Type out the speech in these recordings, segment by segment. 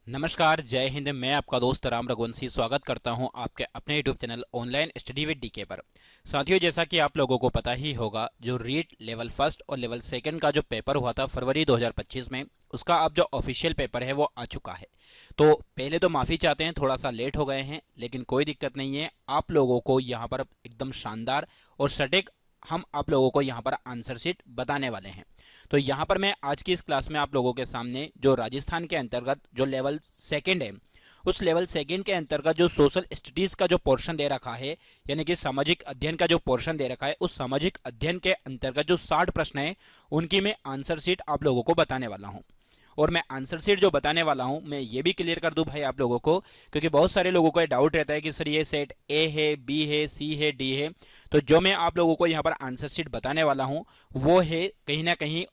नमस्कार, जय हिंद। मैं आपका दोस्त राम रघुवंशी स्वागत करता हूं आपके अपने YouTube channel online study with DK पर। साथियों, जैसा कि आप लोगों को पता ही होगा, जो रीट लेवल फर्स्ट और लेवल सेकंड का जो पेपर हुआ था फरवरी 2025 में, उसका अब जो ऑफिशियल पेपर है वो आ चुका है। तो पहले तो माफ़ी चाहते हैं, थोड़ा सा लेट हो गए हैं, लेकिन कोई दिक्कत नहीं है। आप लोगों को यहाँ पर एकदम शानदार और सटीक हम आप लोगों को यहाँ पर आंसर शीट बताने वाले हैं। तो यहाँ पर मैं आज की इस क्लास में आप लोगों के सामने जो राजस्थान के अंतर्गत जो लेवल सेकंड है, उस लेवल सेकंड के अंतर्गत जो सोशल स्टडीज़ का जो पोर्शन दे रखा है, यानी कि सामाजिक अध्ययन का जो पोर्शन दे रखा है, उस सामाजिक अध्ययन के अंतर्गत जो 60 प्रश्न हैं, उनकी मैं आंसर शीट आप लोगों को बताने वाला हूँ। और मैं आंसर शीट जो बताने वाला हूं, मैं ये भी क्लियर कर दूं भाई आप लोगों को, क्योंकि बहुत सारे लोगों को डाउट रहता है कि सर ये सेट ए है, बी है, सी है, डी है। तो जो मैं आप लोगों को यहाँ पर आंसर शीट बताने वाला हूं, वो है कहीं ना कहीं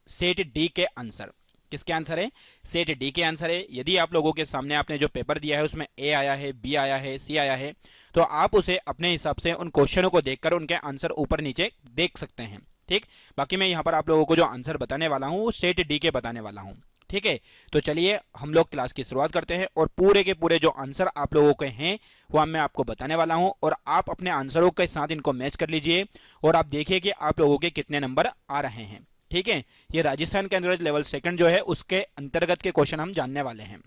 सेट डी के आंसर। किसके आंसर है? सेट डी के आंसर है। यदि आप लोगों के सामने आपने जो पेपर दिया है उसमें ए आया है, बी आया है, सी आया है, तो आप उसे अपने हिसाब से उन क्वेश्चनों को देखकर उनके आंसर ऊपर नीचे देख सकते हैं। ठीक। बाकी मैं यहाँ पर आप लोगों को जो आंसर बताने वाला हूँ वो सेट डी के बताने वाला हूँ। ठीक है, तो चलिए हम लोग क्लास की शुरुआत करते हैं और पूरे के पूरे जो आंसर आप लोगों के हैं वो मैं आपको बताने वाला हूं, और आप अपने आंसरों के साथ इनको मैच कर लीजिए और आप देखिए कि आप लोगों के कितने नंबर आ रहे हैं। ठीक है, ये राजस्थान के अंतर्गत लेवल सेकंड जो है उसके अंतर्गत के क्वेश्चन हम जानने वाले हैं।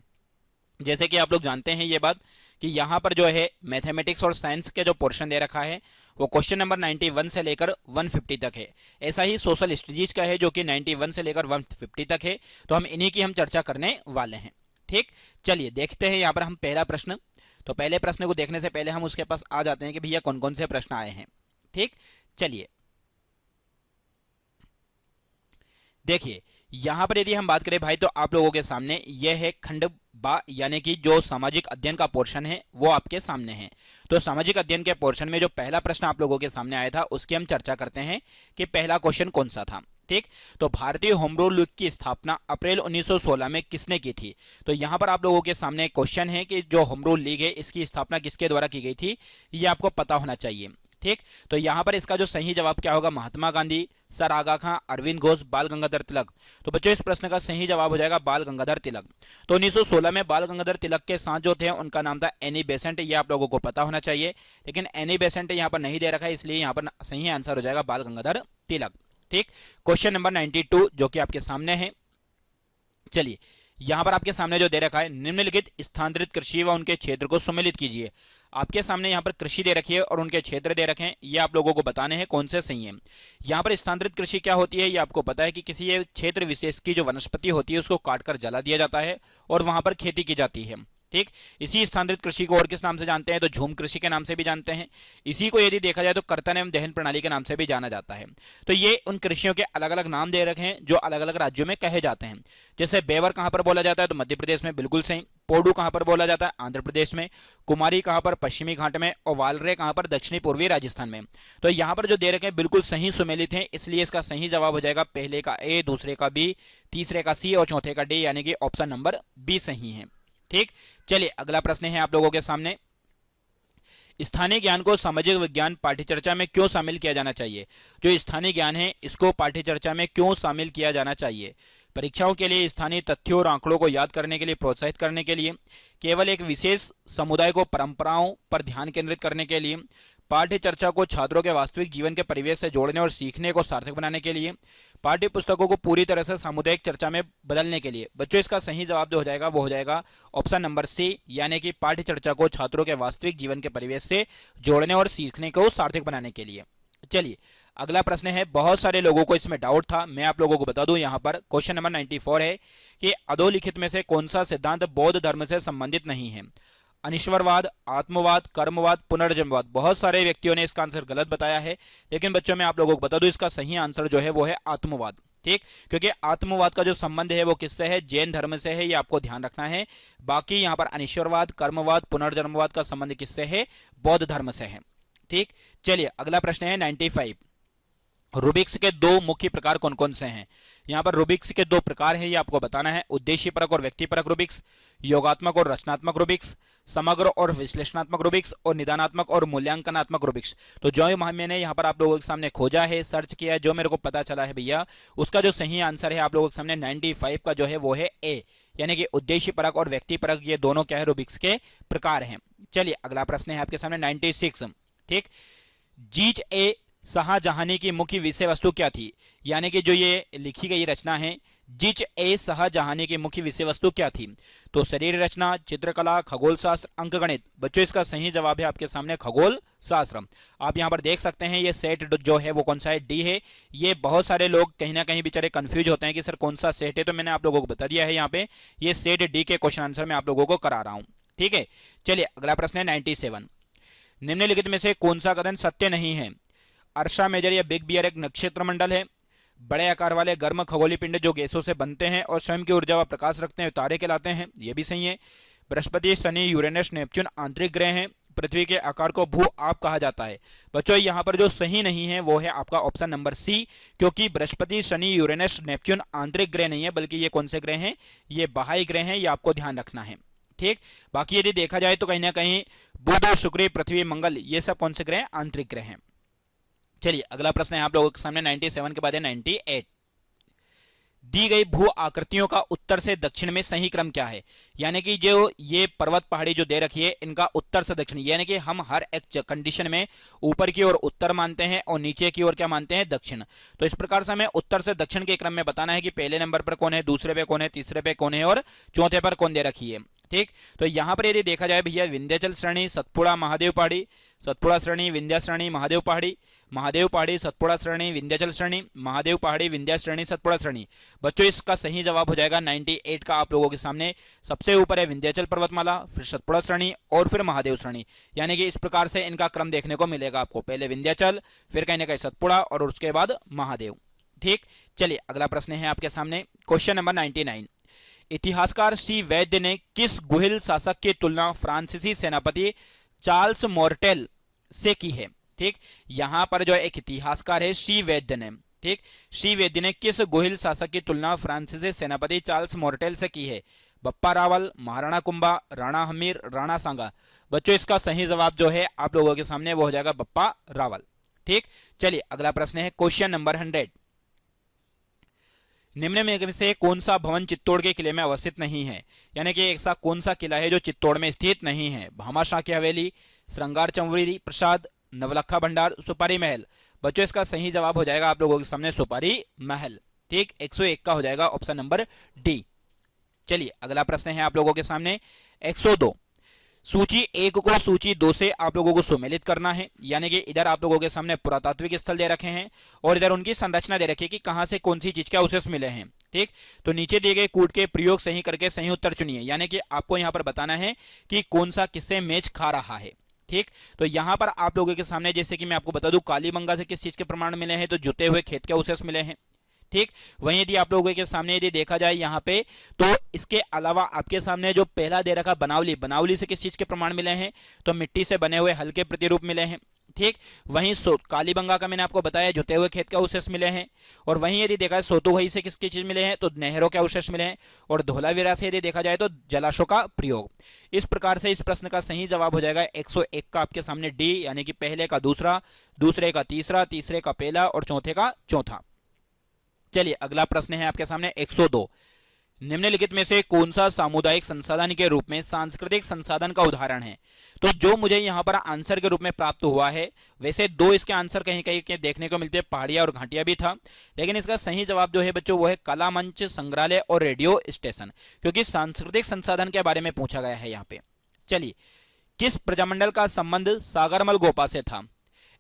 जैसे कि आप लोग जानते हैं ये बात कि यहाँ पर जो है मैथमेटिक्स और साइंस के जो पोर्शन दे रखा है वो क्वेश्चन नंबर 91 से लेकर 150 तक है। ऐसा ही सोशल स्टडीज का है जो कि 91 से लेकर 150 तक है। तो हम इन्हीं की हम चर्चा करने वाले हैं। ठीक, चलिए देखते हैं यहाँ पर हम पहला प्रश्न। तो पहले प्रश्न को देखने से पहले हम उसके पास आ जाते हैं कि भैया कौन कौन से प्रश्न आए हैं। ठीक, चलिए देखिए यहाँ पर यदि हम बात करें भाई, तो आप लोगों के सामने यह है खंड बा, यानी कि जो सामाजिक अध्ययन का पोर्शन है वो आपके सामने है। तो सामाजिक अध्ययन के पोर्शन में जो पहला प्रश्न आप लोगों के सामने आया था उसकी हम चर्चा करते हैं कि पहला क्वेश्चन कौन सा था। ठीक, तो भारतीय होम रूल लीग की स्थापना अप्रैल 1916 में किसने की थी? तो यहाँ पर आप लोगों के सामने क्वेश्चन है कि जो होम रूल लीग है इसकी स्थापना किसके द्वारा की गई थी, ये आपको पता होना चाहिए। ठीक, तो यहाँ पर इसका जो सही जवाब क्या होगा? महात्मा गांधी, सर आगा खां, अरविंद घोष, बाल गंगाधर तिलक। तो बच्चों इस प्रश्न का सही जवाब हो जाएगा बाल गंगाधर तिलक। तो 1916 में बाल गंगाधर तिलक के साथ जो थे उनका नाम था एनी बेसेंट, ये आप लोगों को पता होना चाहिए, लेकिन एनी बेसेंट यहाँ पर नहीं दे रखा है, इसलिए यहाँ पर सही आंसर हो जाएगा बाल गंगाधर तिलक। ठीक, क्वेश्चन नंबर 92 जो कि आपके सामने है। चलिए यहां पर आपके सामने जो दे रखा है, निम्नलिखित स्थानांतरित कृषि व उनके क्षेत्र को सम्मिलित कीजिए। आपके सामने यहां पर कृषि दे रखी है और उनके क्षेत्र दे रखे हैं, ये आप लोगों को बताने हैं कौन से सही है। यहां पर स्थानांतरित कृषि क्या होती है ये आपको पता है कि किसी एक क्षेत्र विशेष की जो वनस्पति होती है उसको काटकर जला दिया जाता है और वहां पर खेती की जाती है। ठीक, इसी स्थानांतरित कृषि को और किस नाम से जानते हैं? तो झूम कृषि के नाम से भी जानते हैं। इसी को यदि देखा जाए तो कर्तन एवं दहन प्रणाली के नाम से भी जाना जाता है। तो ये उन कृषियों के अलग अलग नाम दे रखे हैं जो अलग अलग राज्यों में कहे जाते हैं। जैसे बेवर कहां पर बोला जाता है? तो मध्य प्रदेश में, बिल्कुल सही। पोडू कहां पर बोला जाता है? आंध्र प्रदेश में। कुमारी कहां पर? पश्चिमी घाट में। और वालरे कहां पर? दक्षिणी पूर्वी राजस्थान में। तो यहां पर जो दे रखे हैं बिल्कुल सही सुमेलित हैं, इसलिए इसका सही जवाब हो जाएगा पहले का ए, दूसरे का बी, तीसरे का सी और चौथे का डी, यानी कि ऑप्शन नंबर बी सही है। ठीक, चलिए अगला प्रश्न है आप लोगों के सामने। स्थानीय ज्ञान को सामाजिक विज्ञान पाठ्यचर्चा में क्यों शामिल किया जाना चाहिए? जो स्थानीय ज्ञान है इसको पाठ्यचर्चा में क्यों शामिल किया जाना चाहिए? परीक्षाओं के लिए, स्थानीय तथ्यों और आंकड़ों को याद करने के लिए, प्रोत्साहित करने के लिए, केवल एक विशेष समुदाय को परंपराओं पर ध्यान केंद्रित करने के लिए, पाठ्य चर्चा को छात्रों के वास्तविक जीवन के परिवेश से जोड़ने और सीखने को सार्थक बनाने के लिए, पाठ्य पुस्तकों को पूरी तरह से सामुदायिक चर्चा में बदलने के लिए। बच्चों इसका सही जवाब जो हो जाएगा वो हो जाएगा ऑप्शन नंबर सी, यानी कि पाठ्य चर्चा को छात्रों के वास्तविक जीवन के परिवेश से जोड़ने और सीखने को सार्थक बनाने के लिए। चलिए अगला प्रश्न है, बहुत सारे लोगों को इसमें डाउट था, मैं आप लोगों को बता दूं। यहाँ पर क्वेश्चन नंबर 94 है कि अधोलिखित में से कौन सा सिद्धांत बौद्ध धर्म से संबंधित नहीं है? अनिश्वरवाद, आत्मवाद, कर्मवाद, पुनर्जन्मवाद। बहुत सारे व्यक्तियों ने इसका आंसर गलत बताया है, लेकिन बच्चों मैं आप लोगों को बता दूं इसका सही आंसर जो है वो है आत्मवाद। ठीक, क्योंकि आत्मवाद का जो संबंध है वो किससे है? जैन धर्म से है, ये आपको ध्यान रखना है। बाकी यहाँ पर अनिश्वरवाद, कर्मवाद, पुनर्जन्मवाद का संबंध किससे है? बौद्ध धर्म से है। ठीक, चलिए अगला प्रश्न है 95। रूबिक्स के दो मुख्य प्रकार कौन कौन से हैं? यहाँ पर रूबिक्स के दो प्रकार हैं, ये आपको बताना है। उद्देश्यपरक और व्यक्तिपरक रूबिक्स, योगात्मक और रचनात्मक रूबिक्स, समग्र और विश्लेषणात्मक रूबिक्स, और निदानात्मक और मूल्यांकनात्मक रूबिक्स। तो जो मैंने यहाँ पर आप लोगों के सामने खोजा है, सर्च किया है, जो मेरे को पता चला है भैया, उसका जो सही आंसर है आप लोगों के सामने 95 का जो है वो है ए, यानी कि उद्देश्यपरक और व्यक्तिपरक ये दोनों क्या है, रूबिक्स के प्रकार हैं। चलिए अगला प्रश्न है आपके सामने 96। ठीक, जीज ए शाहजहानी की मुख्य विषय वस्तु क्या थी? यानी कि जो ये लिखी गई रचना है, जिज ए शाहजहानी की मुख्य विषय वस्तु क्या थी? तो शरीर रचना, चित्रकला, खगोल शास्त्र, अंकगणित। बच्चों इसका सही जवाब है आपके सामने खगोल शास्त्र। आप यहाँ पर देख सकते हैं ये सेट जो है वो कौन सा है, डी है। ये बहुत सारे लोग कहीं ना कहीं बेचारे कंफ्यूज होते हैं कि सर कौन सा सेट है, तो मैंने आप लोगों को बता दिया है यहाँ पे, ये सेट डी के क्वेश्चन आंसर में आप लोगों को करा रहा हूँ। ठीक है, चलिए अगला प्रश्न है 97। निम्नलिखित में से कौन सा कथन सत्य नहीं है? अर्शा मेजर या बिग बियर एक नक्षत्र मंडल है। बड़े आकार वाले गर्म खगोलीय पिंड जो गैसों से बनते हैं और स्वयं की ऊर्जा व प्रकाश रखते हैं तारे कहलाते हैं, ये भी सही है। बृहस्पति, शनि, यूरेनस, नेपच्यून आंतरिक ग्रह हैं। पृथ्वी के आकार को भू आप कहा जाता है। बच्चों यहाँ पर जो सही नहीं है वो है आपका ऑप्शन नंबर सी, क्योंकि बृहस्पति, शनि, यूरेनस, नेपच्यून आंतरिक ग्रह नहीं है, बल्कि ये कौन से ग्रह हैं, ये बाह्य ग्रह हैं, ये आपको ध्यान रखना है। ठीक, बाकी यदि देखा जाए तो कहीं ना कहीं बुध, शुक्र, पृथ्वी, मंगल ये सब कौन से ग्रह, आंतरिक ग्रह हैं। चलिए अगला प्रश्न है आप लोगों के सामने 97 के बाद है 98। दी गई भू आकृतियों का उत्तर से दक्षिण में सही क्रम क्या है? यानी कि जो ये पर्वत पहाड़ी जो दे रखी है, इनका उत्तर से दक्षिण, यानी कि हम हर एक कंडीशन में ऊपर की ओर उत्तर मानते हैं और नीचे की ओर क्या मानते हैं, दक्षिण। तो इस प्रकार से हमें उत्तर से दक्षिण के क्रम में बताना है कि पहले नंबर पर कौन है, दूसरे पे कौन है, तीसरे पे कौन है और चौथे पर कौन दे रखी है। ठीक, तो यहां पर यदि देखा जाए भैया, विंध्याचल श्रेणी, सतपुड़ा, महादेव पहाड़ी, सतपुड़ा श्रेणी, विंध्या श्रेणी, महादेव पहाड़ी, महादेव पहाड़ी, सतपुड़ा श्रेणी, विंध्याचल श्रेणी, महादेव पहाड़ी, विंध्या श्रेणी, सतपुड़ा श्रेणी। बच्चों इसका सही जवाब हो जाएगा 98 का आप लोगों के सामने। सबसे ऊपर है विंध्याचल पर्वतमाला, फिर सतपुड़ा श्रेणी और फिर महादेव श्रेणी, यानी कि इस प्रकार से इनका क्रम देखने को मिलेगा आपको, पहले विंध्याचल, फिर कहीं ना कहीं सतपुड़ा और उसके बाद महादेव। ठीक, चलिए अगला प्रश्न है आपके सामने, क्वेश्चन नंबर 99। इतिहासकार सी वैद्य ने किस गुहिल शासक की तुलना फ्रांसीसी सेनापति चार्ल्स मोर्टेल से की है? ठीक, यहां पर जो एक इतिहासकार है सी वैद्य ने, ठीक, सी वैद्य ने किस गुहिल शासक की तुलना फ्रांसीसी सेनापति चार्ल्स मोर्टेल से की है? बप्पा रावल, महाराणा कुंभा, राणा हमीर, राणा सांगा। बच्चों इसका सही जवाब जो है आप लोगों के सामने वो हो जाएगा बप्पा रावल। ठीक, चलिए अगला प्रश्न है क्वेश्चन नंबर 100। निम्न में से कौन सा भवन चित्तौड़ के किले में अवस्थित नहीं है? यानी कि ऐसा कौन सा किला है जो चित्तौड़ में स्थित नहीं है? भामाशाह की हवेली, श्रृंगार चंवरी प्रसाद, नवलखा भंडार, सुपारी महल। बच्चों इसका सही जवाब हो जाएगा आप लोगों के सामने सुपारी महल। ठीक, 101 का हो जाएगा ऑप्शन नंबर डी। चलिए अगला प्रश्न है आप लोगों के सामने 102। सूची 1 को सूची 2 से आप लोगों को सुमेलित करना है, यानी कि इधर आप लोगों के सामने पुरातात्विक स्थल दे रखे हैं और इधर उनकी संरचना दे रखी है कि कहां से कौन सी चीज के अवशेष मिले हैं। ठीक, तो नीचे दिए गए कूट के प्रयोग सही करके सही उत्तर चुनिए, यानी कि आपको यहां पर बताना है कि कौन सा किससे मैच खा रहा है। ठीक, तो यहां पर आप लोगों के सामने जैसे कि मैं आपको बता दूं, कालीबंगा से किस चीज के प्रमाण मिले हैं, तो जुते हुए खेत के अवशेष मिले हैं। ठीक, वहीं यदि आप लोगों के सामने यदि देखा जाए यहाँ पे, तो इसके अलावा आपके सामने जो पहला दे रखा बनावली, बनावली से किस चीज के प्रमाण मिले हैं, तो मिट्टी से बने हुए हल्के प्रतिरूप मिले हैं। ठीक, वहीं कालीबंगा का मैंने आपको बताया जुते हुए खेत के अवशेष मिले हैं। और वहीं यदि देखा जाए सोतुगई से किसकी चीज मिले हैं, तो नहरों के अवशेष मिले हैं। और धौलावीरा से यदि देखा जाए तो जलाशयों का प्रयोग। इस प्रकार से इस प्रश्न का सही जवाब हो जाएगा 101 का आपके सामने डी, यानी कि पहले का दूसरा, दूसरे का तीसरा, तीसरे का पहला और चौथे का चौथा। चलिए अगला प्रश्न है आपके सामने 102। निम्नलिखित में से कौन सा सामुदायिक संसाधन के रूप में सांस्कृतिक संसाधन का उदाहरण है? तो जो मुझे यहां पर आंसर के रूप में प्राप्त हुआ है, वैसे दो इसके आंसर कहीं कहीं के देखने को मिलते हैं, पहाड़ियां और घाटियां भी था, लेकिन इसका सही जवाब जो है बच्चों वो है कला मंच, संग्रहालय और रेडियो स्टेशन, क्योंकि सांस्कृतिक संसाधन के बारे में पूछा गया है यहाँ पे। चलिए, किस प्रजामंडल का संबंध सागरमल गोपा से था?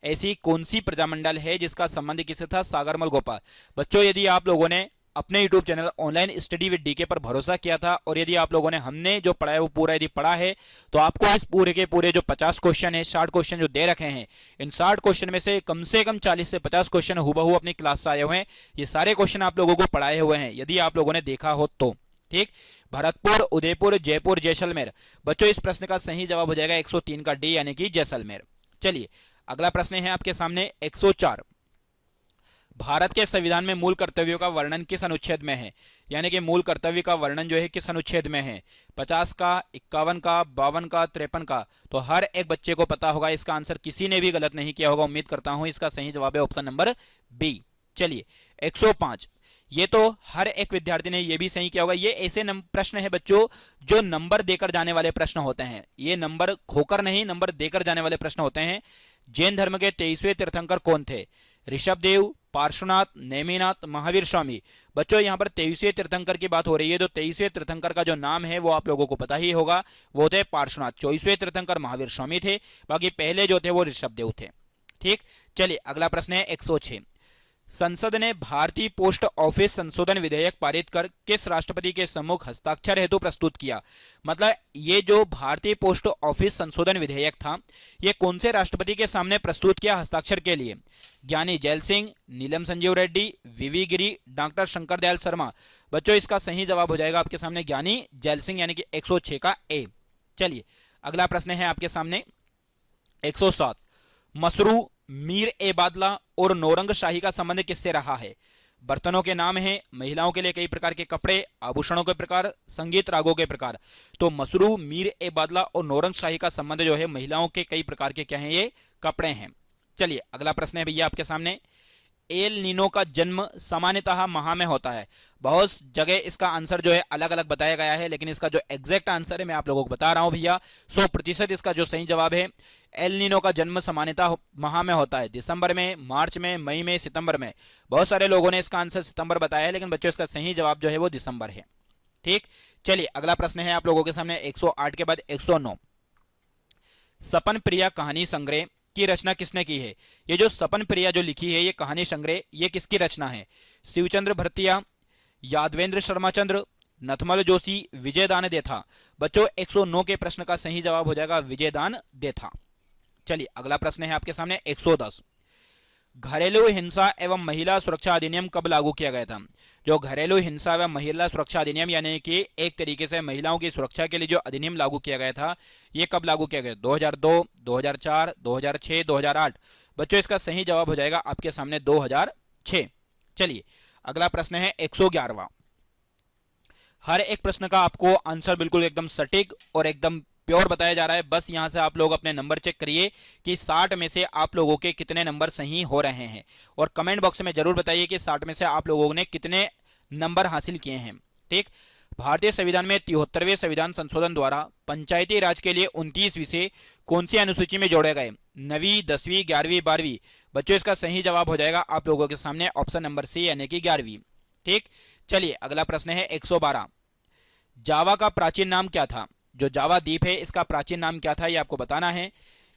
ऐसी कौन सी प्रजामंडल है जिसका संबंध किससे था? सागरमल गोपा। बच्चों यदि आप लोगों ने अपने YouTube channel online study with DK पर भरोसा किया था और यदि आप लोगों ने हमने जो पढ़ा है वो पूरा यदि पढ़ा है, तो आपको इस पूरे के पूरे जो 50 क्वेश्चन है, 60 क्वेश्चन जो दे रखे हैं, इन 60 क्वेश्चन में से कम 40 से 50 क्वेश्चन हुबहू अपनी क्लास से आए हुए हैं। ये सारे क्वेश्चन आप लोगों को पढ़ाए हुए हैं यदि आप लोगों ने देखा हो तो। ठीक, भरतपुर, उदयपुर, जयपुर, जैसलमेर। बच्चों इस प्रश्न का सही जवाब हो जाएगा 103 का डी, यानी कि जैसलमेर। चलिए अगला प्रश्न है आपके सामने 104। भारत के संविधान में मूल कर्तव्यों का वर्णन किस अनुच्छेद में है? यानी कि मूल कर्तव्य का वर्णन जो है किस अनुच्छेद में है? 50 का, 51 का, 52 का, 53 का। तो हर एक बच्चे को पता होगा, इसका आंसर किसी ने भी गलत नहीं किया होगा, उम्मीद करता हूं। इसका सही जवाब है ऑप्शन नंबर बी। चलिए 105, ये तो हर एक विद्यार्थी ने ये भी सही किया होगा। ये ऐसे प्रश्न है बच्चों जो नंबर देकर जाने वाले प्रश्न होते हैं, ये नंबर खोकर नहीं, नंबर देकर जाने वाले प्रश्न होते हैं। जैन धर्म के 23वें तीर्थंकर कौन थे? ऋषभदेव, पार्श्वनाथ, नेमिनाथ, महावीर स्वामी। बच्चों यहां पर 23वें तीर्थंकर की बात हो रही है, तो 23वें तीर्थंकर का जो नाम है वो आप लोगों को पता ही होगा, वो थे पार्श्वनाथ। 24वें तीर्थंकर महावीर स्वामी थे, बाकी पहले जो थे वो ऋषभदेव थे। ठीक, चलिए अगला प्रश्न है 106। संसद ने भारतीय पोस्ट ऑफिस संशोधन विधेयक पारित कर किस राष्ट्रपति के सम्मुख हस्ताक्षर हेतु प्रस्तुत किया? मतलब ये जो भारतीय पोस्ट ऑफिस संशोधन विधेयक था, ये कौन से राष्ट्रपति के सामने प्रस्तुत किया हस्ताक्षर के लिए? ज्ञानी जैल सिंह, नीलम संजीव रेड्डी, वीवी गिरी, डॉक्टर शंकर दयाल शर्मा। बच्चों इसका सही जवाब हो जाएगा आपके सामने ज्ञानी जैल सिंह, यानी कि 106 का ए। चलिए अगला प्रश्न है आपके सामने 107। मसरू, मीर ए बादला और नौरंग शाही का संबंध किससे रहा है? बर्तनों के नाम हैं, महिलाओं के लिए कई प्रकार के कपड़े, आभूषणों के प्रकार, संगीत रागों के प्रकार। तो मसरू, मीर ए बादला और नौरंग शाही का संबंध जो है महिलाओं के कई प्रकार के क्या हैं? ये कपड़े हैं। चलिए अगला प्रश्न है भैया आपके सामने। एल नीनो का जन्म सामान्यतः माह में होता है। बहुत जगह इसका आंसर जो है अलग अलग बताया गया है, लेकिन इसका जो एग्जैक्ट आंसर है मैं आप लोगों को बता रहा हूं भैया। 100% इसका जो सही जवाब है, एल नीनो का जन्म सामान्यतः माह में होता है। दिसंबर में, मार्च में, मई में, सितंबर में। बहुत सारे लोगों ने इसका आंसर सितंबर बताया है, लेकिन बच्चों इसका सही जवाब जो है वो दिसंबर है। ठीक, चलिए अगला प्रश्न है आप लोगों के सामने 108 के बाद 109। सपन प्रिया कहानी संग्रह की रचना किसने की है? ये जो सपन प्रिया जो लिखी है ये कहानी संग्रह, ये किसकी रचना है? शिवचंद्र भरतिया, यादवेंद्र शर्मा चंद्र, नथमल जोशी, विजयदान देथा। बच्चों 109 के प्रश्न का सही जवाब हो जाएगा विजयदान देथा। चलिए अगला प्रश्न है आपके सामने 110। घरेलू हिंसा एवं महिला सुरक्षा अधिनियम कब लागू किया गया था? जो घरेलू हिंसा एवं महिला सुरक्षा अधिनियम, यानी कि एक तरीके से महिलाओं की सुरक्षा के लिए जो अधिनियम लागू किया गया था, ये कब लागू किया गया? 2002, 2004, 2006, 2008। बच्चों इसका सही जवाब हो जाएगा आपके सामने 2006। चलिए अगला प्रश्न है 111वां। हर एक प्रश्न का आपको आंसर बिल्कुल एकदम सटीक और एकदम प्योर बताया जा रहा है। बस यहां से आप लोग अपने नंबर चेक करिए कि 60 में से आप लोगों के कितने नंबर सही हो रहे हैं, और कमेंट बॉक्स में जरूर बताइए कि 60 में से आप लोगों ने कितने नंबर हासिल किए हैं। ठीक, भारतीय संविधान में 73वें संविधान संशोधन द्वारा पंचायती राज के लिए 29 विषय कौन सी अनुसूची में जोड़े गए? 9वीं, 10वीं, 11वीं, 12वीं। बच्चों इसका सही जवाब हो जाएगा आप लोगों के सामने ऑप्शन नंबर सी, यानी कि 11वीं। ठीक, चलिए अगला प्रश्न है 112। जावा का प्राचीन नाम क्या था? जो जावा द्वीप है इसका प्राचीन नाम क्या था, ये आपको बताना है।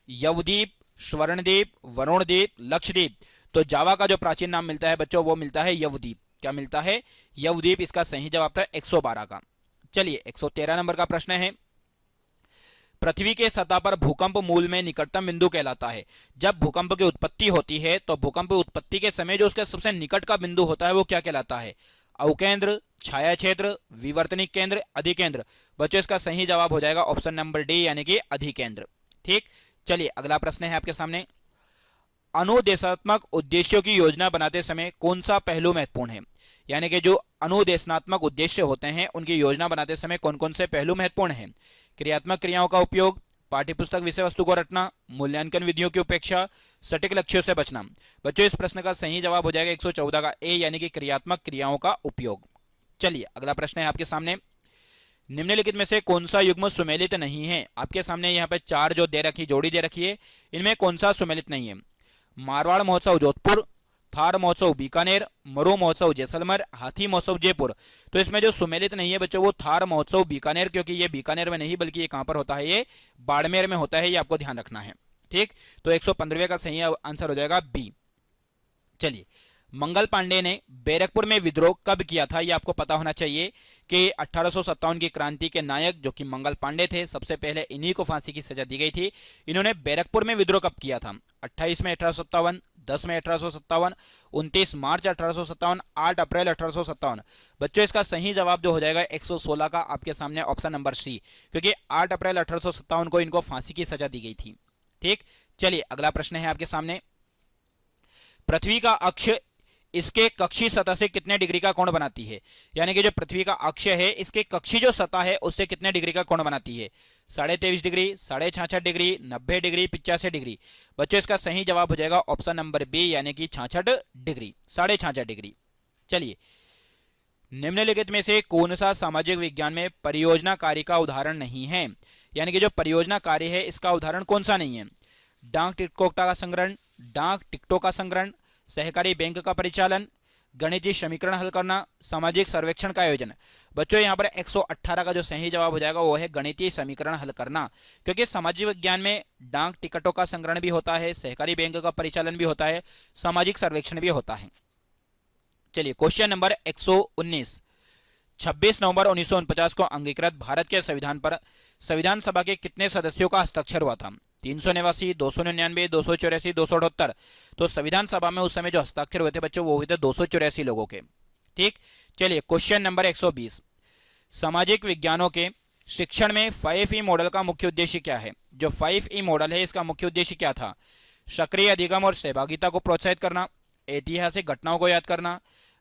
यवद्वीप, स्वर्णद्वीप, वरुणद्वीप, लक्षद्वीप। तो जावा का जो प्राचीन नाम मिलता है बच्चों वो मिलता है यवद्वीप। क्या मिलता है? यवद्वीप इसका सही जवाब था 112 का। चलिए 113 नंबर का प्रश्न है। पृथ्वी के सतह पर भूकंप मूल में निकटतम बिंदु कहलाता है। जब भूकंप की उत्पत्ति होती है तो भूकंप उत्पत्ति के समय जो उसके सबसे निकट का बिंदु होता है वो क्या कहलाता है? अवकेंद्र, छाया क्षेत्र, विवर्तनिक केंद्र, अधिकेंद्र। बच्चों इसका सही जवाब हो जाएगा ऑप्शन नंबर डी, यानी कि अधिकेंद्र। ठीक, चलिए अगला प्रश्न है आपके सामने। अनुदेशात्मक उद्देश्यों की योजना बनाते समय कौन सा पहलू महत्वपूर्ण है? यानी कि जो अनुदेशनात्मक उद्देश्य होते हैं उनकी योजना बनाते समय कौन कौन से पहलू महत्वपूर्ण हैं? क्रियात्मक क्रियाओं का उपयोग, पाठ्यपुस्तक विषय वस्तु को रटना, मूल्यांकन विधियों की उपेक्षा, सटीक लक्ष्यों से बचना। बच्चों इस प्रश्न का सही जवाब हो जाएगा 114 का ए, यानी कि क्रियात्मक क्रियाओं का उपयोग। चलिए अगला प्रश्न है आपके सामने। निम्नलिखित में से कौन सा युग्म सुमेलित नहीं है? आपके सामने यहाँ पे 4 जो जोड़ी दे रखी है, इनमें कौन सा सुमेलित नहीं है? मारवाड़ महोत्सव जोधपुर, थार महोत्सव बीकानेर, मरू महोत्सव जैसलमेर, हाथी महोत्सव जयपुर। तो इसमें जो सुमेलित नहीं है बच्चों वो थार महोत्सव बीकानेर, क्योंकि ये बीकानेर में नहीं बल्कि ये कहां पर होता है? ये बाड़मेर में होता है, ये आपको ध्यान रखना है। ठीक, तो 115वें का सही आंसर हो जाएगा बी। चलिए, मंगल पांडे ने बैरकपुर में विद्रोह कब किया था? ये आपको पता होना चाहिए कि 1857 की क्रांति के नायक जो कि मंगल पांडे थे, सबसे पहले इन्हीं को फांसी की सजा दी गई थी। इन्होंने बैरकपुर में विद्रोह कब किया था? 28 में 1857, 10 में 1857, 29 मार्च 1857, 8 अप्रैल 1857। बच्चों इसका सही जवाब जो हो जाएगा 116 का आपके सामने ऑप्शन नंबर सी, क्योंकि 8 अप्रैल 1857 को इनको फांसी की सजा दी गई थी। ठीक, चलिए अगला प्रश्न है आपके सामने। पृथ्वी का अक्ष इसके कक्षीय सतह से कितने डिग्री का कोण बनाती है, यानी कि जो पृथ्वी का अक्ष है इसके कक्षीय जो सतह है उससे कितने डिग्री का कोण बनाती है? 23.5 डिग्री, 66.5 डिग्री, 90 डिग्री, 85 डिग्री। बच्चों इसका सही जवाब हो जाएगा ऑप्शन नंबर बी, यानी कि 66 डिग्री, 66.5 डिग्री। चलिए, निम्नलिखित में से कौन सा सामाजिक विज्ञान में परियोजना कार्य का उदाहरण नहीं है, यानी कि जो परियोजना कार्य है इसका उदाहरण कौन सा नहीं है? डाक टिकटों का संग्रहण, डाक टिकटों का संग्रहण, सहकारी बैंक का परिचालन, गणितीय समीकरण हल करना, सामाजिक सर्वेक्षण का आयोजन। बच्चों यहाँ पर 118 का जो सही जवाब हो जाएगा वो है गणितीय समीकरण हल करना, क्योंकि सामाजिक विज्ञान में डाक टिकटों का संग्रहण भी होता है, सहकारी बैंक का परिचालन भी होता है, सामाजिक सर्वेक्षण भी होता है। चलिए, क्वेश्चन नंबर 119। 26 नवंबर 1949 को अंगीकृत भारत के संविधान पर संविधान सभा के कितने सदस्यों का हस्ताक्षर हुआ था? 389, 299, 284, 278। तो संविधान सभा में उस समय जो हस्ताक्षर हुए थे बच्चों वो हुए थे 284 लोगों के। ठीक, चलिए क्वेश्चन नंबर 120। सामाजिक विज्ञानों के शिक्षण में 5E मॉडल का मुख्य उद्देश्य क्या है? जो 5E मॉडल है इसका मुख्य उद्देश्य क्या था? सक्रिय अधिगम और सहभागिता को प्रोत्साहित करना, ऐतिहासिक घटनाओं को याद करना,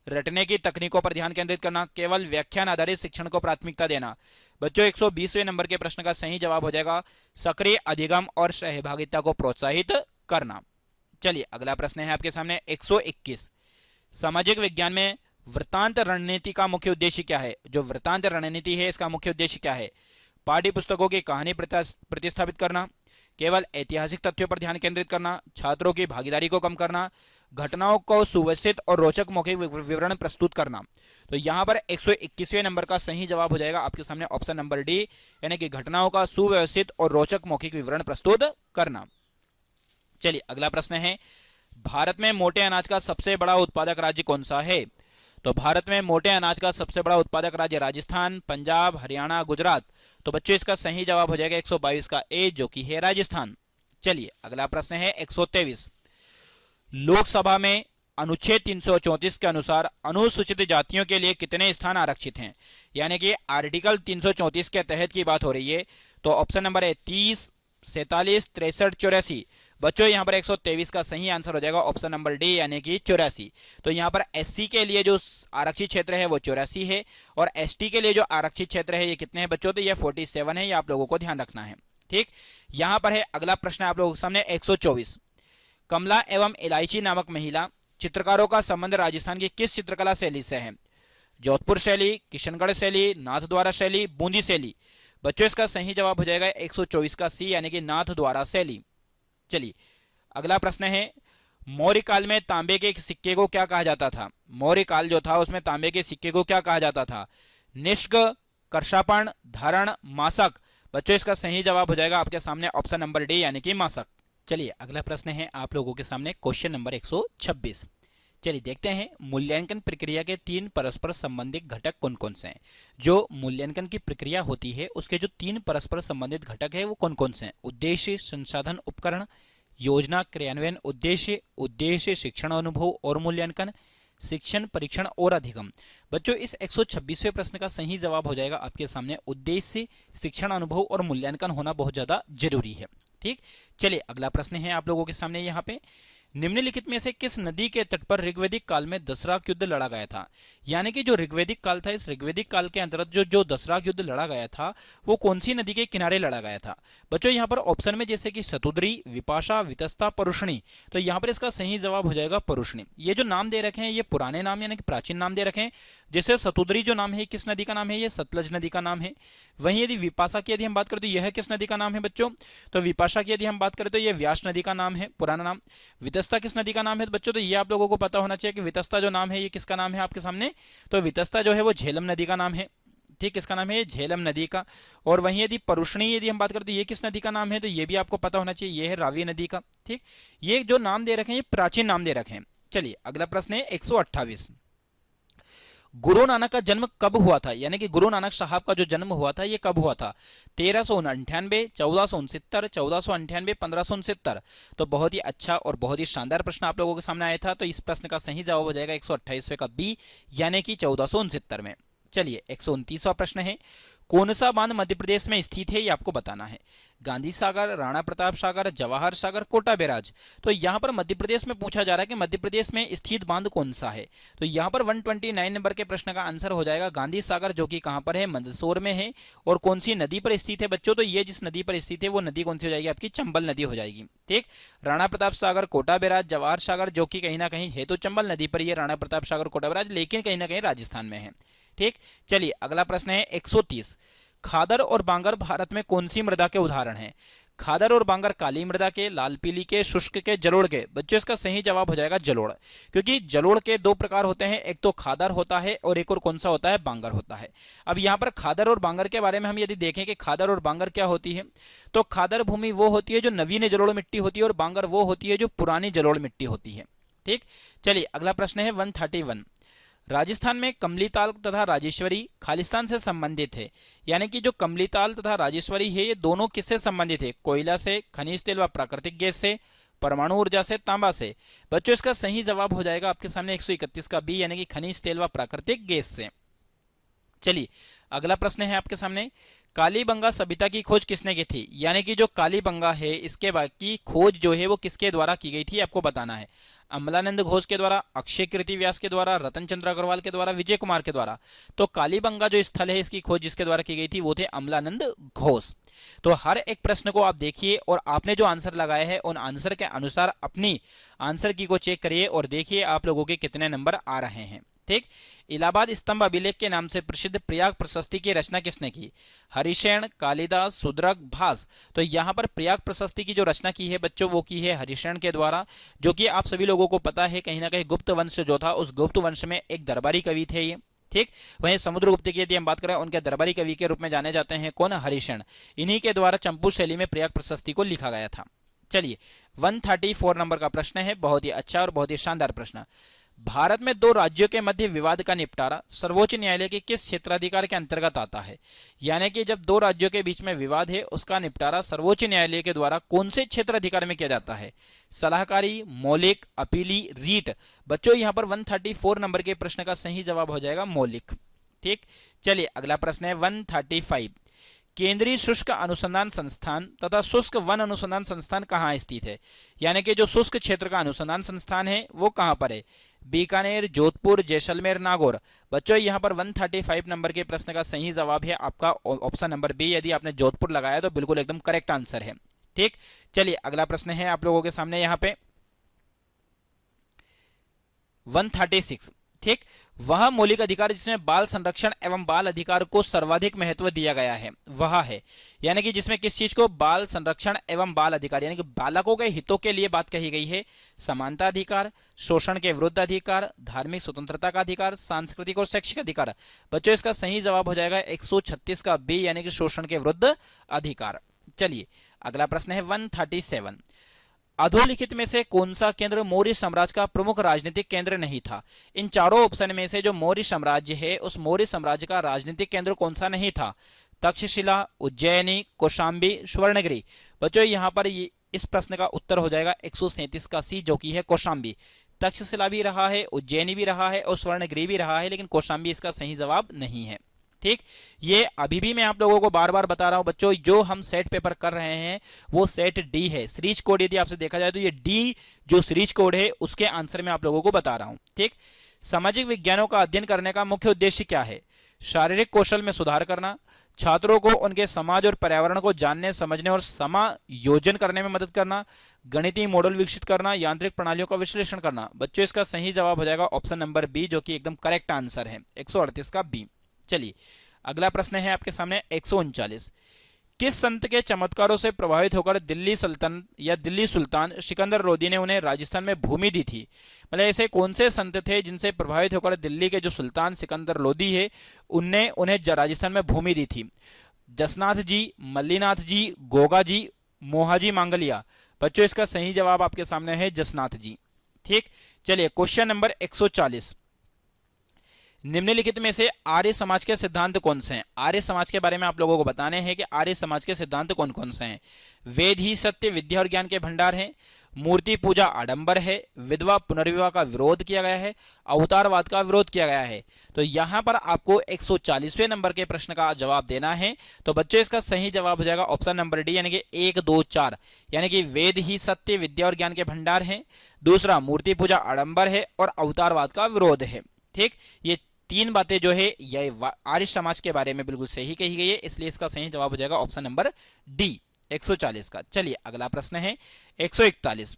रटने की तकनीकों पर ध्यान केंद्रित करना, केवल व्याख्यान आधारित शिक्षण को प्राथमिकता देना। बच्चों 120वें नंबर के प्रश्न का सही जवाब हो जाएगा सक्रिय अधिगम और सहभागिता को प्रोत्साहित करना। चलिए, अगला प्रश्न है आपके सामने 121। सामाजिक विज्ञान में वृत्तांत रणनीति का मुख्य उद्देश्य क्या है? जो वृत्तांत रणनीति है इसका मुख्य उद्देश्य क्या है? पाठ्य पुस्तकों की कहानी प्रतिस्थापित करना, केवल ऐतिहासिक तथ्यों पर ध्यान केंद्रित करना, छात्रों की भागीदारी को कम करना, घटनाओं को सुव्यवस्थित और रोचक मौखिक विवरण प्रस्तुत करना। तो यहाँ पर 121वें नंबर का सही जवाब हो जाएगा आपके सामने ऑप्शन नंबर डी, यानी कि घटनाओं का सुव्यवस्थित और रोचक मौखिक विवरण प्रस्तुत करना। चलिए, अगला प्रश्न है, भारत में मोटे अनाज का सबसे बड़ा उत्पादक राज्य कौन सा है? तो भारत में मोटे अनाज का सबसे बड़ा उत्पादक राज्य राजस्थान, पंजाब, हरियाणा, गुजरात। तो बच्चों इसका सही जवाब हो जाएगा 122 का ए, जो कि है राजस्थान। चलिए, अगला प्रश्न है 123। लोकसभा में अनुच्छेद 334 के अनुसार अनुसूचित जातियों के लिए कितने स्थान आरक्षित हैं? यानी कि आर्टिकल 334 के तहत की बात हो रही है। तो ऑप्शन नंबर है 30, 47, 63, 84। बच्चों यहाँ पर 123 का सही आंसर हो जाएगा ऑप्शन नंबर डी, यानी कि 84। तो यहाँ पर एससी के लिए जो आरक्षित क्षेत्र है वो 84 है, और एसटी के लिए जो आरक्षित क्षेत्र है ये कितने हैं बच्चों? तो ये 47 है, ये आप लोगों को ध्यान रखना है। ठीक, यहाँ पर है अगला प्रश्न आप लोगों के सामने 124। कमला एवं इलायची नामक महिला चित्रकारों का संबंध राजस्थान की किस चित्रकला शैली से है? जोधपुर शैली, किशनगढ़ शैली, नाथद्वारा शैली, बूंदी शैली। बच्चों इसका सही जवाब हो जाएगा 124 का सी, यानी कि नाथद्वारा शैली। चलिए, अगला प्रश्न है, मौर्य काल में तांबे के सिक्के को क्या कहा जाता था? मौर्य काल जो था उसमें तांबे के सिक्के को क्या कहा जाता था? निष्क, कर्षापण, धारण, मासक। बच्चों इसका सही जवाब हो जाएगा आपके सामने ऑप्शन नंबर डी, यानी कि मासक। चलिए, अगला प्रश्न है आप लोगों के सामने क्वेश्चन नंबर 126। चलिए देखते हैं, मूल्यांकन प्रक्रिया के 3 परस्पर संबंधित घटक कौन कौन से हैं? जो मूल्यांकन की प्रक्रिया होती है उसके जो 3 परस्पर संबंधित घटक है वो कौन कौन से हैं? उद्देश्य, संसाधन, उपकरण, योजना, क्रियान्वयन। उद्देश्य, उद्देश्य शिक्षण अनुभव और मूल्यांकन, शिक्षण, परीक्षण और अधिगम। बच्चों इस 126वें प्रश्न का सही जवाब हो जाएगा आपके सामने उद्देश्य, शिक्षण अनुभव और मूल्यांकन होना बहुत ज्यादा जरूरी है। ठीक, चलिए अगला प्रश्न है आप लोगों के सामने यहाँ पे, निम्नलिखित में से किस नदी के तट पर ऋग्वैदिक काल में दशरथ युद्ध लड़ा गया था? यानी कि जो ऋग्वैदिक काल था, इस ऋग्वैदिक काल के अंतर्गत जो दशरथ युद्ध लड़ा गया था वो कौन सी नदी के किनारे लड़ा गया था? बच्चों यहाँ पर ऑप्शन में जैसे कि शतुद्री, विपाशा, वितस्ता, परुष्णी। तो यहाँ पर इसका सही जवाब हो जाएगा परुष्णी। ये जो नाम दे रखे हैं ये पुराने नाम यानी कि प्राचीन नाम दे रखे हैं। जैसे शतुद्री जो नाम है किस नदी का नाम है? ये सतलज नदी का नाम है। वहीं यदि विपाशा की यदि हम बात करें तो यह किस नदी का नाम है बच्चों? तो विपाशा की यदि हम बात करें तो यह व्यास नदी का नाम है, पुराना नाम। वितस्ता किस नदी का नाम है बच्चों? तो ये आप लोगों को पता होना चाहिए कि वितस्ता जो नाम है ये किसका नाम है आपके सामने? तो वितस्ता जो है वो झेलम नदी का नाम है। ठीक, किसका नाम है? झेलम नदी का। और वहीं यदि परुष्णी यदि हम बात करें तो ये किस नदी का नाम है? तो ये भी आपको पता होना चाहिए, ये है रावी नदी का। ठीक, ये जो नाम दे रखे हैं ये प्राचीन नाम दे रखे हैं। चलिए अगला प्रश्न है 128। गुरु नानक का जन्म कब हुआ था? यानी कि गुरु नानक साहब का जो जन्म हुआ था ये कब हुआ था? 1398, 1469, 1498, 1569। तो बहुत ही अच्छा और बहुत ही शानदार प्रश्न आप लोगों के सामने आया था। तो इस प्रश्न का सही जवाब हो जाएगा 128वें का बी, यानी कि 1469 में। चलिए 129वां प्रश्न है, कौन सा बांध मध्य प्रदेश में स्थित है ये आपको बताना है। गांधी सागर, राणा प्रताप सागर, जवाहर सागर, कोटा बैराज। तो यहाँ पर मध्य प्रदेश में पूछा जा रहा है कि मध्य प्रदेश में स्थित बांध कौन सा है। तो यहाँ पर 129 नंबर के प्रश्न का आंसर हो जाएगा गांधी सागर, जो कि कहाँ पर है, मंदसौर में है। और कौन सी नदी पर स्थित है बच्चों, तो ये जिस नदी पर स्थित है वो नदी कौन सी हो जाएगी, आपकी चंबल नदी हो जाएगी। ठीक, राणा प्रताप सागर, कोटा बैराज, जवाहर सागर, जो कि कहीं ना कहीं है तो चंबल नदी पर, ये राणा प्रताप सागर, कोटा बैराज, लेकिन कहीं ना कहीं राजस्थान में है। ठीक, चलिए अगला प्रश्न है 130। खादर और बांगर भारत में कौन सी मृदा के उदाहरण हैं। खादर और बांगर काली मृदा के, लाल पीली के, शुष्क के, जलोढ़ के। बच्चों इसका सही जवाब हो जाएगा जलोढ़, क्योंकि जलोढ़ के दो प्रकार होते हैं, एक तो खादर होता है और एक और कौन सा होता है, बांगर होता है। अब यहाँ पर खादर और बांगर के बारे में हम यदि देखें कि खादर और बांगर क्या होती है, तो खादर भूमि वो होती है जो नवीन जलोढ़ मिट्टी होती है और बांगर वो होती है जो पुरानी जलोढ़ मिट्टी होती है। ठीक, चलिए अगला प्रश्न है 131। राजस्थान में कमलीताल तथा राजेश्वरी खालिस्तान से संबंधित है, यानी कि जो कमलीताल तथा राजेश्वरी है ये दोनों किससे संबंधित है, कोयला से, खनिज तेल व प्राकृतिक गैस से, परमाणु ऊर्जा से, तांबा से। बच्चों इसका सही जवाब हो जाएगा आपके सामने 131 का बी, यानी कि खनिज तेल व प्राकृतिक गैस से। चलिए अगला प्रश्न है आपके सामने, कालीबंगा सभ्यता की खोज किसने की थी, यानी कि जो कालीबंगा है इसके बाकी खोज जो है वो किसके द्वारा की गई थी आपको बताना है। अमलानंद घोष के द्वारा, अक्षय कीर्ति व्यास के द्वारा, रतन चंद्र अग्रवाल के द्वारा, विजय कुमार के द्वारा। तो कालीबंगा जो स्थल है इसकी खोज जिसके द्वारा की गई थी वो थे अमलानंद घोष। तो हर एक प्रश्न को आप देखिए और आपने जो आंसर लगाए हैं उन आंसर के अनुसार अपनी आंसर की को चेक करिए और देखिए आप लोगों के कितने नंबर आ रहे हैं। ठीक, इलाहाबाद स्तंभ अभिलेख के नाम से प्रसिद्ध प्रयाग प्रशस्ति की रचना किसने की, हरिशैन, कालिदास, शूद्रक, भास। तो यहाँ पर प्रयाग प्रशस्ति की जो रचना की है बच्चों वो की है हरिशैन के द्वारा, जो कि आप सभी लोगों को पता है कहीं ना कहीं गुप्त वंश जो था उस गुप्त वंश में एक दरबारी कवि थे ये। ठीक, वहीं समुद्रगुप्त की यदि हम बात करें उनके दरबारी कवि के रूप में जाने जाते हैं कौन, हरिशैन। इन्हीं के द्वारा चंपू शैली में प्रयाग प्रशस्ति को लिखा गया था। चलिए 134 नंबर का प्रश्न है, बहुत ही अच्छा और बहुत ही शानदार प्रश्न। भारत में दो राज्यों के मध्य विवाद का निपटारा सर्वोच्च न्यायालय के किस क्षेत्राधिकार के अंतर्गत आता है, यानी कि जब दो राज्यों के बीच में विवाद है उसका निपटारा सर्वोच्च न्यायालय के द्वारा कौन से क्षेत्राधिकार में किया जाता है, सलाहकारी, मौलिक, अपीली, रीट। बच्चों यहां पर 134 नंबर के प्रश्न का सही जवाब हो जाएगा मौलिक। ठीक, चलिए अगला प्रश्न है 135। केंद्रीय शुष्क अनुसंधान संस्थान तथा शुष्क वन अनुसंधान संस्थान कहाँ स्थित है, यानी कि जो शुष्क क्षेत्र का अनुसंधान संस्थान है वो कहाँ पर है, बीकानेर, जोधपुर, जैसलमेर, नागौर। बच्चों यहाँ पर 135 नंबर के प्रश्न का सही जवाब है आपका ऑप्शन नंबर बी। यदि आपने जोधपुर लगाया तो बिल्कुल एकदम करेक्ट आंसर है। ठीक, चलिए अगला प्रश्न है आप लोगों के सामने यहाँ पे 136। ठीक, वह मौलिक अधिकार जिसमें बाल संरक्षण एवं बाल अधिकार को सर्वाधिक महत्व दिया गया है वह है, यानी कि जिसमें किस चीज को, बाल संरक्षण एवं बाल अधिकार, यानी कि बालकों के हितों के लिए बात कही गई है। समानता अधिकार, शोषण के विरुद्ध अधिकार, धार्मिक स्वतंत्रता का अधिकार, सांस्कृतिक और शैक्षिक अधिकार। बच्चों इसका सही जवाब हो जाएगा 136 का बी, यानी कि शोषण के विरुद्ध अधिकार। चलिए अगला प्रश्न है 137। अधोलिखित में से कौन सा केंद्र मौर्य साम्राज्य का प्रमुख राजनीतिक केंद्र नहीं था। इन चारों ऑप्शन में से जो मौर्य साम्राज्य है उस मौर्य साम्राज्य का राजनीतिक केंद्र कौन सा नहीं था, तक्षशिला, उज्जैनी, कौशाम्बी, स्वर्णगिरी। बच्चों यहाँ पर इस प्रश्न का उत्तर हो जाएगा 137 का सी, जो कि है कौशाम्बी। तक्षशिला भी रहा है, उज्जैनी भी रहा है और स्वर्णगिरी भी रहा है, लेकिन कौशाम्बी इसका सही जवाब नहीं है। ठीक, ये अभी भी मैं आप लोगों को बार बार बता रहा हूं बच्चों, जो हम सेट पेपर कर रहे हैं वो सेट डी है। सीरीज कोड यदि आपसे देखा जाए तो ये डी जो सीरीज कोड है उसके आंसर में आप लोगों को बता रहा हूं। ठीक, सामाजिक विज्ञानों का अध्ययन करने का मुख्य उद्देश्य क्या है, शारीरिक कौशल में सुधार करना, छात्रों को उनके समाज और पर्यावरण को जानने, समझने और समायोजन करने में मदद करना, गणितीय मॉडल विकसित करना, यांत्रिक प्रणालियों का विश्लेषण करना। बच्चों इसका सही जवाब हो जाएगा ऑप्शन नंबर बी, जो कि एकदम करेक्ट आंसर है 138 का बी। चलिए अगला प्रश्न है आपके सामने 139। किस संत के चमत्कारों से प्रभावित होकर दिल्ली सल्तनत या दिल्ली सुल्तान सिकंदर लोदी ने उन्हें राजस्थान में भूमि दी थी। मतलब ऐसे कौन से संत थे जिनसे प्रभावित होकर दिल्ली के जो सुल्तान सिकंदर लोदी है उन्हें राजस्थान में भूमि दी थी। जसनाथ जी, मल्लीनाथ जी, गोगा जी, मोहाजी मांगलिया। बच्चों इसका सही जवाब आपके सामने है जसनाथ जी। ठीक, चलिए क्वेश्चन नंबर 140। निम्नलिखित में से आर्य समाज के सिद्धांत कौन से हैं? आर्य समाज के बारे में आप लोगों को बताने हैं कि आर्य समाज के सिद्धांत कौन कौन से हैं। वेद ही सत्य, विद्या और ज्ञान के भंडार है, मूर्ति पूजा आडंबर है, विधवा पुनर्विवाह का विरोध किया गया है, अवतारवाद का विरोध किया गया है। तो यहां पर आपको 140वें नंबर के प्रश्न का जवाब देना है। तो बच्चों इसका सही जवाब हो जाएगा ऑप्शन नंबर डी, यानी कि 1, 2, 4, यानी कि वेद ही सत्य, विद्या और ज्ञान के भंडार है, दूसरा मूर्ति पूजा आडंबर है और अवतारवाद का विरोध है। ठीक, ये तीन बातें जो है ये आर्य समाज के बारे में बिल्कुल सही कही गई है, इसलिए इसका सही जवाब हो जाएगा ऑप्शन नंबर डी 140 का। चलिए अगला प्रश्न है 141।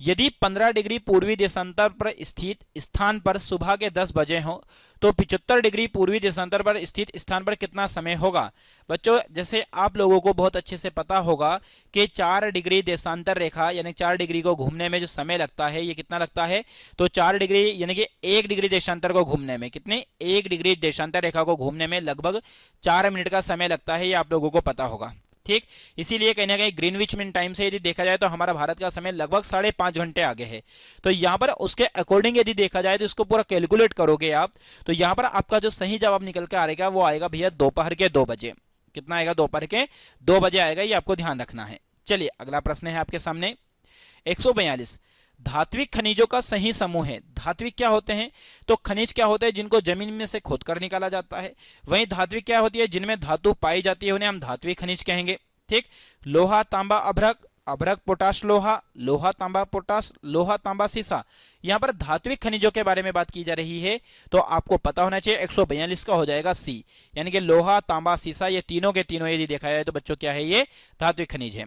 यदि 15 डिग्री पूर्वी देशांतर पर स्थित स्थान पर सुबह के 10 बजे हो तो 75 डिग्री पूर्वी देशांतर पर स्थित स्थान पर कितना समय होगा? बच्चों जैसे आप लोगों को बहुत अच्छे से पता होगा कि 4 डिग्री देशांतर रेखा यानी 4 डिग्री को घूमने में जो समय लगता है ये कितना लगता है? तो 4 डिग्री यानी कि 1 डिग्री देशांतर को घूमने में कितने 1 डिग्री देशांतर रेखा को घूमने में लगभग 4 मिनट का समय लगता है, ये आप लोगों को पता होगा। ठीक, इसीलिए कहीं ना कहीं ग्रीनविच मीन टाइम से यदि देखा जाए तो हमारा भारत का समय लगभग 5.5 घंटे आगे है। तो यहाँ पर उसके अकॉर्डिंग यदि देखा जाए तो इसको पूरा कैलकुलेट करोगे आप, तो यहाँ पर आपका जो सही जवाब निकल के आएगा वो आएगा भैया दोपहर के 2 बजे। कितना आएगा? दोपहर के 2 बजे आएगा, ये आपको ध्यान रखना है। चलिए अगला प्रश्न है आपके सामने 142। धात्विक खनिजों का सही समूह है। धात्विक क्या होते हैं? तो खनिज क्या होते हैं जिनको जमीन में से खोदकर निकाला जाता है। वहीं धात्विक क्या होती है? जिनमें धातु पाई जाती है, उन्हें हम धात्विक खनिज कहेंगे। ठीक, लोहा तांबा अभ्रक, अभ्रक पोटाश लोहा, लोहा तांबा पोटाश, लोहा तांबा सीसा। यहाँ पर धात्विक खनिजों के बारे में बात की जा रही है, तो आपको पता होना चाहिए 142 का हो जाएगा सी, यानी कि लोहा तांबा सीसा ये तीनों के तीनों यदि देखा जाए तो बच्चों क्या है? ये धात्विक खनिज है।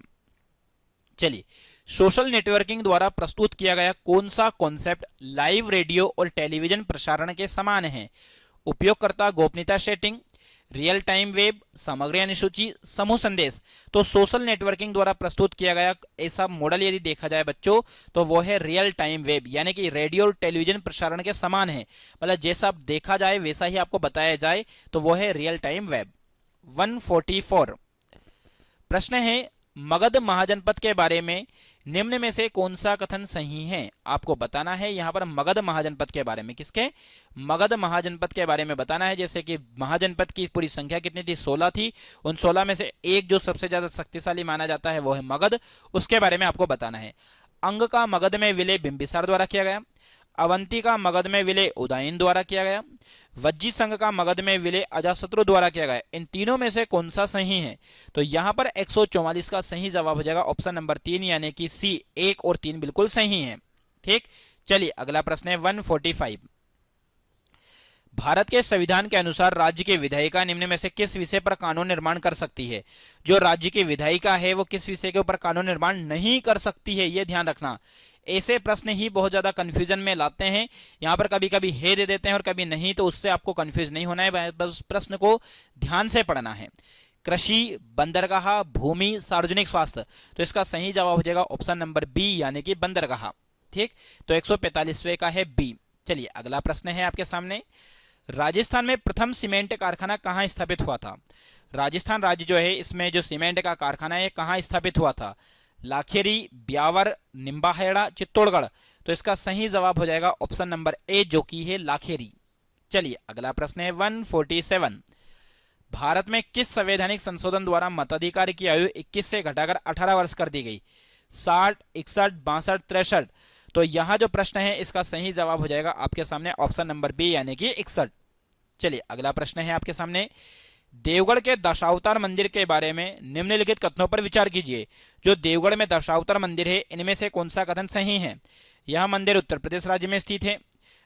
चलिए, सोशल नेटवर्किंग द्वारा प्रस्तुत किया गया कौन सा कॉन्सेप्ट लाइव रेडियो और टेलीविजन प्रसारण के समान है? उपयोगकर्ता गोपनीयता सेटिंग, रियल टाइम वेब, सामग्री अनुसूची, समूह संदेश। तो सोशल नेटवर्किंग द्वारा प्रस्तुत किया गया ऐसा मॉडल यदि देखा जाए बच्चों तो वो है रियल टाइम वेब, यानी कि रेडियो और टेलीविजन प्रसारण के समान है, मतलब जैसा देखा जाए वैसा ही आपको बताया जाए, तो वो है रियल टाइम वेब। 144 प्रश्न है मगध महाजनपद के बारे में निम्न में से कौन सा कथन सही है? आपको बताना है यहाँ पर मगध महाजनपद के बारे में। किसके? मगध महाजनपद के बारे में बताना है। जैसे कि महाजनपद की पूरी संख्या कितनी थी? 16 थी। उन 16 में से एक जो सबसे ज्यादा शक्तिशाली माना जाता है वो है मगध, उसके बारे में आपको बताना है। अंग का मगध में विलय बिंबिसार द्वारा किया गया, अवंती का मगध में विलय उदयन द्वारा किया गया, वज्जी संघ का मगध में विलय अजातशत्रु द्वारा किया गया। इन तीनों में से कौन सा सही है? तो यहां पर 144 का सही जवाब हो जाएगा ऑप्शन नंबर 3, यानी कि सी 1 और 3 बिल्कुल सही है। ठीक, चलिए अगला प्रश्न है 145। भारत के संविधान के अनुसार राज्य की विधायिका निम्न में से किस विषय पर कानून निर्माण कर सकती है? जो राज्य की विधायिका है वो किस विषय के ऊपर कानून निर्माण नहीं कर सकती है, ये ध्यान रखना। ऐसे प्रश्न ही बहुत ज्यादा कंफ्यूजन में लाते हैं। यहाँ पर कभी कभी हे दे देते हैं और कभी नहीं, तो उससे आपको कंफ्यूज नहीं होना है, बस प्रश्न को ध्यान से पढ़ना है। कृषि, बंदरगाह, भूमि, सार्वजनिक स्वास्थ्य। तो इसका सही जवाब हो जाएगा ऑप्शन नंबर बी, यानी कि बंदरगाह। ठीक, तो 145वें का है बी। चलिए अगला प्रश्न है आपके सामने। राजस्थान में प्रथम सीमेंट कारखाना कहाँ स्थापित हुआ था? राजस्थान राज्य जो है इसमें जो सीमेंट का कारखाना है कहाँ स्थापित हुआ था? लाखेरी, ब्यावर, निम्बाहेड़ा, चित्तौड़गढ़। तो इसका सही जवाब हो जाएगा ऑप्शन नंबर ए, जो कि है लाखेरी। चलिए अगला प्रश्न है 147। भारत में किस संवैधानिक संशोधन द्वारा मताधिकार की आयु 21 से घटाकर 18 वर्ष कर दी गई? 60, 61, 62, 63। तो यहां जो प्रश्न है इसका सही जवाब हो जाएगा आपके सामने ऑप्शन नंबर बी, यानी कि 61। चलिए अगला प्रश्न है आपके सामने। देवगढ़ के दशावतार मंदिर के बारे में निम्नलिखित कथनों पर विचार कीजिए। जो देवगढ़ में दशावतार मंदिर है इनमें से कौन सा कथन सही है? यह मंदिर उत्तर प्रदेश राज्य में स्थित है।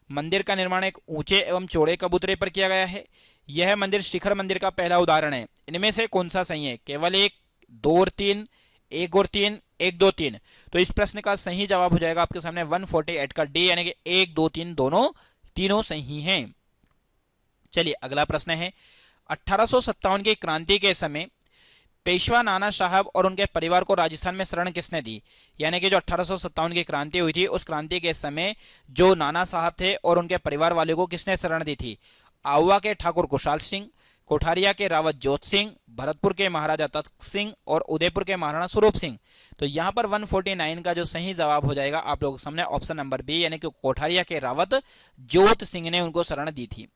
मंदिर का निर्माण एक ऊंचे एवं चौड़े कबूतरे पर किया गया है। यह मंदिर शिखर मंदिर का पहला उदाहरण है। इनमें से कौन सा सही है? केवल 1, 2 और 3, 1 और 3, 1, 2, 3। तो इस प्रश्न का सही जवाब हो जाएगा आपके सामने 148 का डी, यानी कि 1, 2, 3 दोनों तीनों सही हैं। चलिए अगला प्रश्न है 1857 की क्रांति के समय पेशवा नाना साहब और उनके परिवार को राजस्थान में शरण किसने दी? यानी कि जो 1857 की क्रांति हुई थी उस क्रांति के समय जो नाना साहब थे और उनके परिवार वाले को किसने शरण दी थी? आहुआ के ठाकुर कुशाल सिंह, कोठारिया के रावत जोत सिंह, भरतपुर के महाराजा तख्त सिंह और उदयपुर के महाराणा स्वरूप सिंह। तो यहाँ पर 149 का जो सही जवाब हो जाएगा आप लोगों के सामने ऑप्शन नंबर बी, यानी कि कोठारिया के रावत जोत सिंह ने उनको शरण दी थी।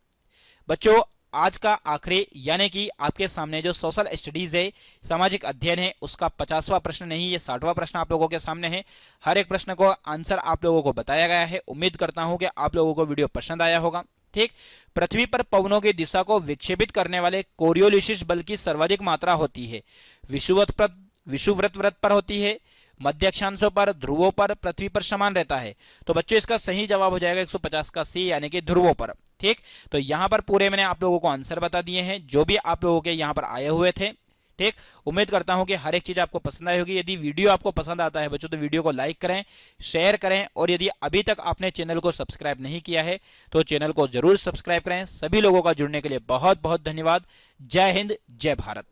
बच्चों आज का आखिरी यानी कि आपके सामने जो सोशल स्टडीज है, सामाजिक अध्ययन है, उसका 50वां प्रश्न नहीं, ये 60वां प्रश्न आप लोगों के सामने है। हर एक प्रश्न को आंसर आप लोगों को बताया गया है। उम्मीद करता हूं कि आप लोगों को वीडियो पसंद आया होगा। ठीक, पृथ्वी पर पवनों की दिशा को विक्षेपित करने वाले कोरियोलिसिस बल की सर्वाधिक मात्रा होती है। विषुववृत्त व्रत पर होती है, मध्य अक्षांशों पर, ध्रुवों पर, पृथ्वी पर समान रहता है। तो बच्चों इसका सही जवाब हो जाएगा 150 का सी, यानी कि ध्रुवों पर। ठीक, तो यहां पर पूरे मैंने आप लोगों को आंसर बता दिए हैं जो भी आप लोगों के यहां पर आए हुए थे। ठीक, उम्मीद करता हूं कि हर एक चीज आपको पसंद आई होगी। यदि वीडियो आपको पसंद आता है बच्चों तो वीडियो को लाइक करें, शेयर करें, और यदि अभी तक आपने चैनल को सब्सक्राइब नहीं किया है तो चैनल को जरूर सब्सक्राइब करें। सभी लोगों का जुड़ने के लिए बहुत बहुत धन्यवाद। जय हिंद, जय भारत।